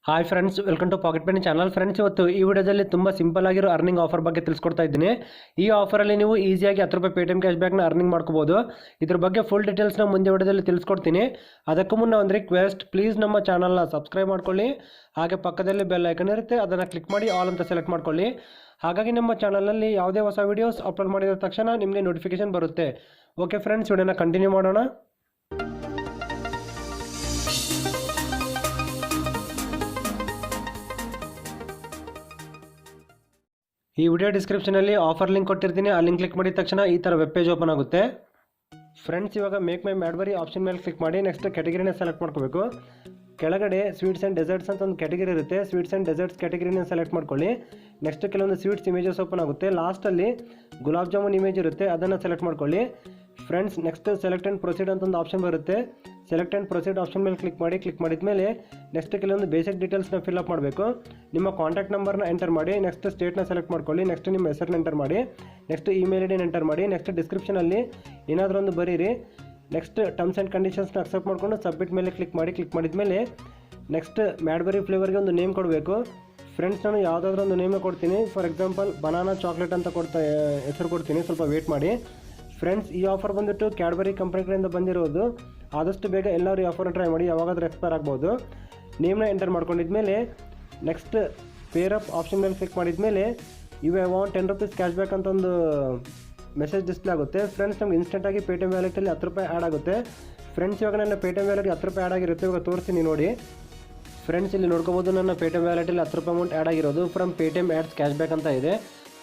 Hi friends, welcome to pocket money channel. Friends, ಇವತ್ತು ಈ ವಿಡಿಯೋದಲ್ಲಿ ತುಂಬ ಸಿಂಪಲ್ ಆಗಿರೋ ಅರ್ನಿಂಗ್ ಆಫರ್ ಬಗ್ಗೆ ತಿಳಿಸ್ಕೊಡ್ತಾ ಇದ್ದೀನಿ. ಈ ಆಫರಲ್ಲಿ ನೀವು ಈಸಿಯಾಗಿ 10 ರೂಪಾಯಿ ಪೇಟಿಎಂ ಕ್ಯಾಶ್ ಬ್ಯಾಕ್ನ ಅರ್ನಿಂಗ್ ಮಾಡ್ಕೋಬೋದು. ಇದ್ರ ಬಗ್ಗೆ ಫುಲ್ ಡೀಟೇಲ್ಸ್ನ ಮುಂದೆ ವಿಡಿಯೋದಲ್ಲಿ ತಿಳಿಸ್ಕೊಡ್ತೀನಿ. ಅದಕ್ಕೂ ಮುನ್ನ ಒಂದು ರಿಕ್ವೆಸ್ಟ್, ಪ್ಲೀಸ್ ನಮ್ಮ ಚಾನಲ್ನ ಸಬ್ಸ್ಕ್ರೈಬ್ ಮಾಡ್ಕೊಳ್ಳಿ. ಹಾಗೆ ಪಕ್ಕದಲ್ಲಿ ಬೆಲ್ ಐಕನ್ ಇರುತ್ತೆ, ಅದನ್ನು ಕ್ಲಿಕ್ ಮಾಡಿ ಆಲ್ ಅಂತ ಸೆಲೆಕ್ಟ್ ಮಾಡ್ಕೊಳ್ಳಿ. ಹಾಗಾಗಿ ನಮ್ಮ ಚಾನಲ್ನಲ್ಲಿ ಯಾವುದೇ ಹೊಸ ವೀಡಿಯೋಸ್ ಅಪ್ಲೋಡ್ ಮಾಡಿದ ತಕ್ಷಣ ನಿಮಗೆ ನೋಟಿಫಿಕೇಶನ್ ಬರುತ್ತೆ. ಓಕೆ ಫ್ರೆಂಡ್ಸ್, ವಿಡಿಯೋನ ಕಂಟಿನ್ಯೂ ಮಾಡೋಣ. ಈ ವಿಡಿಯೋ ಡಿಸ್ಕ್ರಿಪ್ಷನಲ್ಲಿ ಆಫರ್ ಲಿಂಕ್ ಕೊಟ್ಟಿರ್ತೀನಿ. ಆ ಲಿಂಕ್ ಕ್ಲಿಕ್ ಮಾಡಿದ ತಕ್ಷಣ ಈ ಥರ ವೆಬ್ ಪೇಜ್ ಓಪನ್ ಆಗುತ್ತೆ. ಫ್ರೆಂಡ್ಸ್, ಇವಾಗ ಮೇಕ್ ಮೈ ಮ್ಯಾಡ್ಬರಿ ಆಪ್ಷನ್ ಮೇಲೆ ಕ್ಲಿಕ್ ಮಾಡಿ ನೆಕ್ಸ್ಟ್ ಕ್ಯಾಟಗರಿನ ಸೆಲೆಕ್ಟ್ ಮಾಡ್ಕೋಬೇಕು. ಕೆಳಗಡೆ ಸ್ವೀಟ್ಸ್ ಆ್ಯಂಡ್ ಡೆಸರ್ಟ್ಸ್ ಅಂತ ಒಂದು ಕ್ಯಾಟಗರಿ ಇರುತ್ತೆ. ಸ್ವೀಟ್ಸ್ ಆ್ಯಂಡ್ ಡೆಸರ್ಟ್ಸ್ ಕ್ಯಾಟಗರಿನ ಸೆಲೆಕ್ಟ್ ಮಾಡ್ಕೊಳ್ಳಿ. ನೆಕ್ಸ್ಟ್ ಕೆಲವೊಂದು ಸ್ವೀಟ್ಸ್ ಇಮೇಜಸ್ ಓಪನ್ ಆಗುತ್ತೆ. ಲಾಸ್ಟಲ್ಲಿ ಗುಲಾಬ್ ಜಾಮೂನ್ ಇಮೇಜ್ ಇರುತ್ತೆ, ಅದನ್ನು ಸೆಲೆಕ್ಟ್ ಮಾಡ್ಕೊಳ್ಳಿ. Friends, next select and proceed ಅಂತ ಒಂದು ಆಪ್ಷನ್ ಬರುತ್ತೆ. ಸೆಲೆಕ್ಟ್ ಆ್ಯಂಡ್ ಪ್ರೊಸೀಡ್ ಆಪ್ಷನ್ ಮೇಲೆ ಕ್ಲಿಕ್ ಮಾಡಿದ ಮೇಲೆ ನೆಕ್ಸ್ಟ್ ಕೆಲವೊಂದು ಬೇಸಿಕ್ ಡೀಟೇಲ್ಸ್ನ ಫಿಲ್ಅಪ್ ಮಾಡಬೇಕು. ನಿಮ್ಮ ಕಾಂಟ್ಯಾಕ್ಟ್ ನಂಬರ್ನ ಎಂಟರ್ ಮಾಡಿ. ನೆಕ್ಸ್ಟ್ ಸ್ಟೇಟ್ನ ಸೆಲೆಕ್ಟ್ ಮಾಡ್ಕೊಳ್ಳಿ. ನೆಕ್ಸ್ಟ್ ನಿಮ್ಮ ಹೆಸರನ್ನ ಎಂಟರ್ ಮಾಡಿ. ನೆಕ್ಸ್ಟ್ ಇಮೇಲ್ ಐ ಡಿನ ಎಂಟರ್ ಮಾಡಿ. ನೆಕ್ಸ್ಟ್ ಡಿಸ್ಕ್ರಿಪ್ಷನಲ್ಲಿ ಏನಾದರೂ ಒಂದು ಬರೀರಿ. ನೆಕ್ಸ್ಟ್ ಟರ್ಮ್ಸ್ ಆ್ಯಂಡ್ ಕಂಡೀಷನ್ಸ್ನ ಅಕ್ಸೆಪ್ಟ್ ಮಾಡಿಕೊಂಡು ಸಬ್ಮಿಟ್ ಮೇಲೆ ಕ್ಲಿಕ್ ಮಾಡಿದ ಮೇಲೆ ನೆಕ್ಸ್ಟ್ ಮ್ಯಾಡ್ಬರಿ ಫ್ಲೇವರ್ಗೆ ಒಂದು ನೇಮ್ ಕೊಡಬೇಕು. ಫ್ರೆಂಡ್ಸ್, ನಾನು ಯಾವುದಾದ್ರೂ ಒಂದು ನೇಮೇ ಕೊಡ್ತೀನಿ. ಫಾರ್ ಎಕ್ಸಾಂಪಲ್ ಬನಾನಾ ಚಾಕ್ಲೇಟ್ ಅಂತ ಹೆಸರು ಕೊಡ್ತೀನಿ. ಸ್ವಲ್ಪ ವೇಟ್ ಮಾಡಿ. ಫ್ರೆಂಡ್ಸ್, ಈ ಆಫರ್ ಬಂದುಬಿಟ್ಟು ಕ್ಯಾಡ್ಬರಿ ಕಂಪ್ನಿ ಕಡೆಯಿಂದ ಬಂದಿರೋದು. ಆದಷ್ಟು ಬೇಗ ಎಲ್ಲರೂ ಈ ಆಫರ್ನ ಟ್ರೈ ಮಾಡಿ, ಯಾವಾಗಾದ್ರೂ ಎಕ್ಸ್ಪೈರ್ ಆಗ್ಬೋದು. ನೇಮ್ನ ಎಂಟರ್ ಮಾಡ್ಕೊಂಡಿದ್ಮೇಲೆ ನೆಕ್ಸ್ಟ್ ಪೇರ್ ಅಪ್ ಆಪ್ಷನ್ ಮೇಲೆ ಕ್ಲಿಕ್ ಮಾಡಿದ್ಮೇಲೆ you want 10 rupees cash back ಅಂತ ಒಂದು ಮೆಸೇಜ್ ಡಿಸ್ಪ್ಲೇ ಆಗುತ್ತೆ. ಫ್ರೆಂಡ್ಸ್, ನಮ್ಗೆ ಇನ್ಸ್ಟೆಂಟಾಗಿ ಪೇಟಿಎಮ್ ವ್ಯಾಲೆಟಲ್ಲಿ 10 ರೂಪಾಯಿ ಆ್ಯಡ್ ಆಗುತ್ತೆ. ಫ್ರೆಂಡ್ಸ್, ಇವಾಗ ನನ್ನ ಪೇಟಿಎಮ್ ವ್ಯಾಲೆಟ್ಗೆ 10 ರೂಪಾಯಿ ಆ್ಯಡ್ ಆಗಿರುತ್ತೆ. ಇವಾಗ ತೋರಿಸ್ತೀನಿ ನೋಡಿ. ಫ್ರೆಂಡ್ಸ್, ಇಲ್ಲಿ ನೋಡ್ಕೋಬೋದು ನನ್ನ ಪೇಟಿಎಮ್ ವ್ಯಾಲೆಟಲ್ಲಿ 10 ರೂಪಾಯಿ ಅಮೌಂಟ್ ಆ್ಯಡ್ ಆಗಿರೋದು. From Paytm ads cash back ಅಂತ ಇದೆ.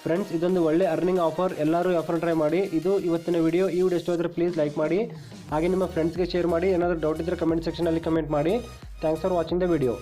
ಫ್ರೆಂಡ್ಸ್, ಇದೊಂದು ಒಳ್ಳೆ ಅರ್ನಿಂಗ್ ಆಫರ್. ಎಲ್ಲರೂ ಈ ಆಫರ್ ಟ್ರೈ ಮಾಡಿ. ಇದು ಇವತ್ತಿನ ವಿಡಿಯೋ. ಈ ವಿಡಿಯೋ ಇಷ್ಟ ಆದರೆ ಪ್ಲೀಸ್ ಲೈಕ್ ಮಾಡಿ. ಹಾಗೆ ನಿಮ್ಮ ಫ್ರೆಂಡ್ಸ್ಗೆ ಶೇರ್ ಮಾಡಿ. ಏನಾದರೂ ಡೌಟ್ ಇದ್ದರೆ ಕಮೆಂಟ್ ಸೆಕ್ಷನಲ್ಲಿ ಕಮೆಂಟ್ ಮಾಡಿ. Thanks for watching the video.